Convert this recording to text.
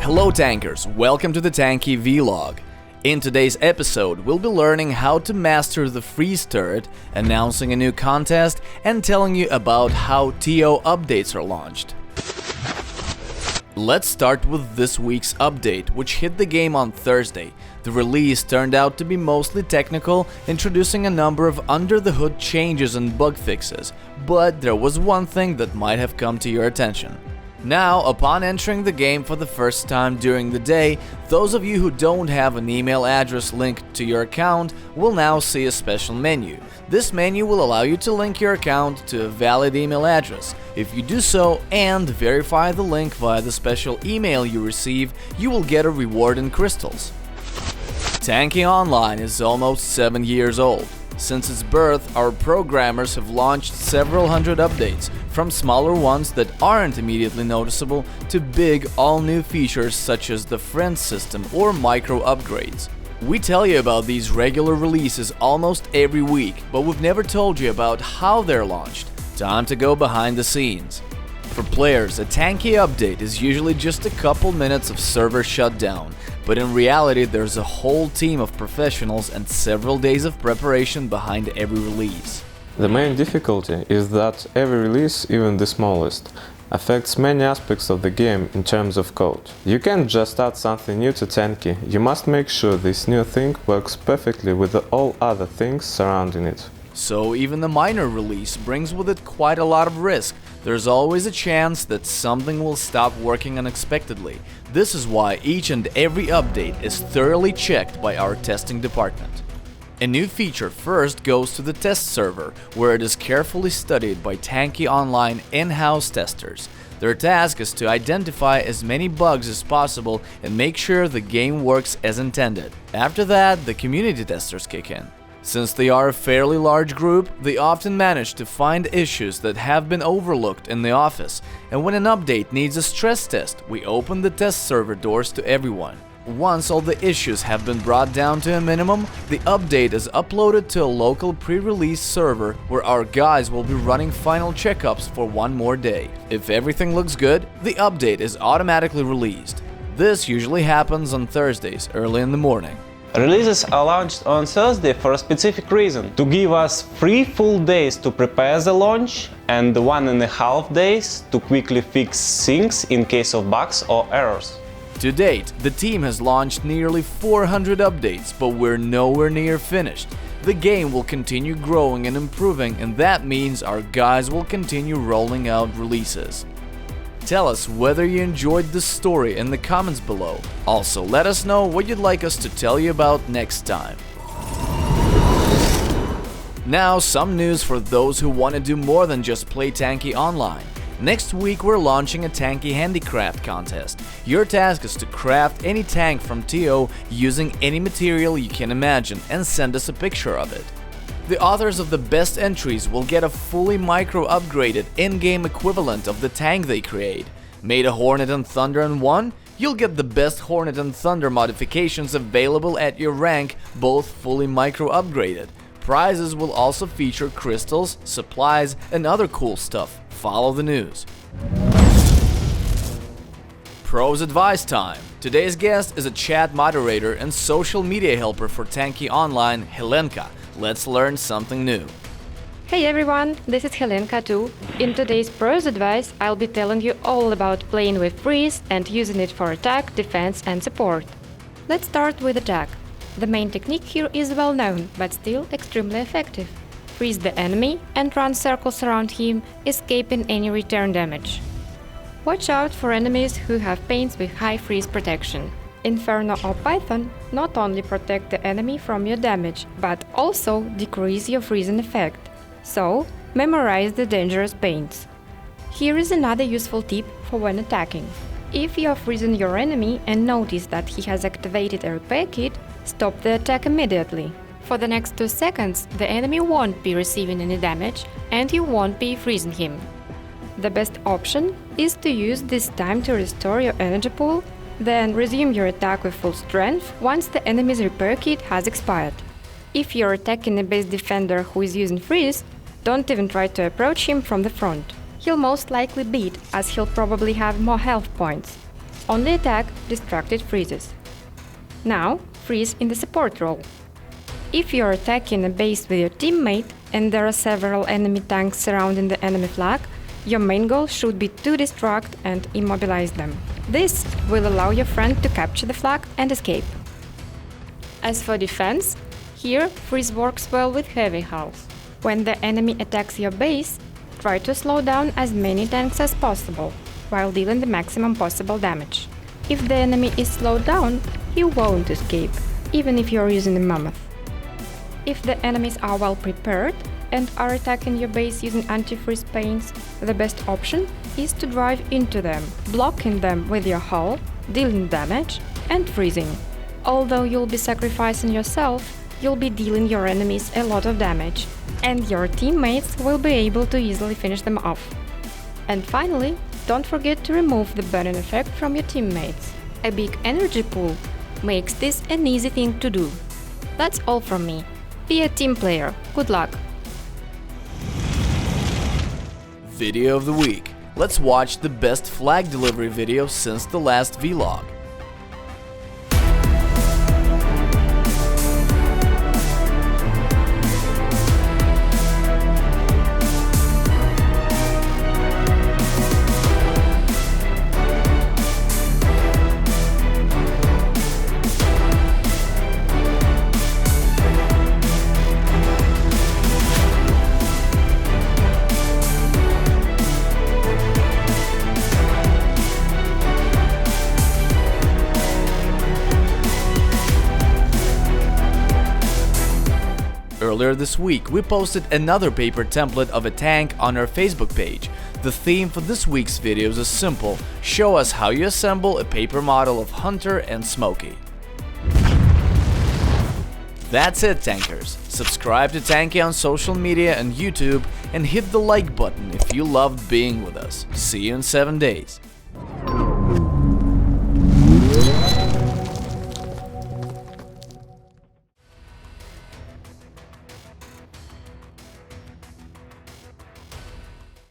Hello tankers, welcome to the Tanki vlog. In today's episode, we'll be learning how to master the freeze turret, announcing a new contest, and telling you about how TO updates are launched. Let's start with this week's update, which hit the game on Thursday. The release turned out to be mostly technical, introducing a number of under-the-hood changes and bug fixes, but there was one thing that might have come to your attention. Now, upon entering the game for the first time during the day, those of you who don't have an email address linked to your account will now see a special menu. This menu will allow you to link your account to a valid email address. If you do so and verify the link via the special email you receive, you will get a reward in crystals. Tanki Online is almost 7 years old. Since its birth, our programmers have launched several hundred updates, from smaller ones that aren't immediately noticeable to big, all-new features such as the friend system or micro upgrades. We tell you about these regular releases almost every week, but we've never told you about how they're launched. Time to go behind the scenes. For players, a Tanki update is usually just a couple minutes of server shutdown, but in reality there's a whole team of professionals and several days of preparation behind every release. The main difficulty is that every release, even the smallest, affects many aspects of the game in terms of code. You can't just add something new to Tanki, you must make sure this new thing works perfectly with all other things surrounding it. So even the minor release brings with it quite a lot of risk. There's always a chance that something will stop working unexpectedly. This is why each and every update is thoroughly checked by our testing department. A new feature first goes to the test server, where it is carefully studied by Tanki Online in-house testers. Their task is to identify as many bugs as possible and make sure the game works as intended. After that, the community testers kick in. Since they are a fairly large group, they often manage to find issues that have been overlooked in the office, and when an update needs a stress test, we open the test server doors to everyone. Once all the issues have been brought down to a minimum, the update is uploaded to a local pre-release server where our guys will be running final checkups for one more day. If everything looks good, the update is automatically released. This usually happens on Thursdays early in the morning. Releases are launched on Thursday for a specific reason: to give us 3 full days to prepare the launch and 1.5 days to quickly fix things in case of bugs or errors. To date, the team has launched nearly 400 updates, but we're nowhere near finished. The game will continue growing and improving, and that means our guys will continue rolling out releases. Tell us whether you enjoyed this story in the comments below. Also, let us know what you'd like us to tell you about next time. Now, some news for those who want to do more than just play Tanki Online. Next week we're launching a Tanki Handicraft contest. Your task is to craft any tank from TO using any material you can imagine and send us a picture of it. The authors of the best entries will get a fully micro-upgraded in-game equivalent of the tank they create. Made a Hornet and Thunder and won? You'll get the best Hornet and Thunder modifications available at your rank, both fully micro-upgraded. Prizes will also feature crystals, supplies, and other cool stuff. Follow the news. Pros Advice Time. Today's guest is a chat moderator and social media helper for Tanki Online, Helenka. Let's learn something new. Hey everyone, this is Helenka too. In today's Pros Advice, I'll be telling you all about playing with freeze and using it for attack, defense and support. Let's start with attack. The main technique here is well known, but still extremely effective. Freeze the enemy and run circles around him, escaping any return damage. Watch out for enemies who have paints with high freeze protection. Inferno or Python not only protect the enemy from your damage, but also decrease your freezing effect. So, memorize the dangerous paints. Here is another useful tip for when attacking. If you are freezing your enemy and notice that he has activated a repair kit, stop the attack immediately. For the next 2 seconds, the enemy won't be receiving any damage and you won't be freezing him. The best option is to use this time to restore your energy pool, then resume your attack with full strength once the enemy's repair kit has expired. If you're attacking a base defender who is using freeze, don't even try to approach him from the front. He'll most likely beat, as he'll probably have more health points. Only attack distracted freezes. Now, freeze in the support role. If you are attacking a base with your teammate and there are several enemy tanks surrounding the enemy flag, your main goal should be to distract and immobilize them. This will allow your friend to capture the flag and escape. As for defense, here freeze works well with heavy hulls. When the enemy attacks your base, try to slow down as many tanks as possible, while dealing the maximum possible damage. If the enemy is slowed down, he won't escape, even if you're using a mammoth. If the enemies are well prepared and are attacking your base using anti-freeze paints, the best option is to drive into them, blocking them with your hull, dealing damage, and freezing. Although you'll be sacrificing yourself, you'll be dealing your enemies a lot of damage, and your teammates will be able to easily finish them off. And finally, don't forget to remove the burning effect from your teammates. A big energy pool makes this an easy thing to do. That's all from me. Be a team player. Good luck! Video of the week. Let's watch the best flag delivery video since the last vlog. Earlier this week, we posted another paper template of a tank on our Facebook page. The theme for this week's videos is simple: show us how you assemble a paper model of Hunter and Smokey. That's it, tankers. Subscribe to Tanki on social media and YouTube and hit the like button if you loved being with us. See you in 7 days.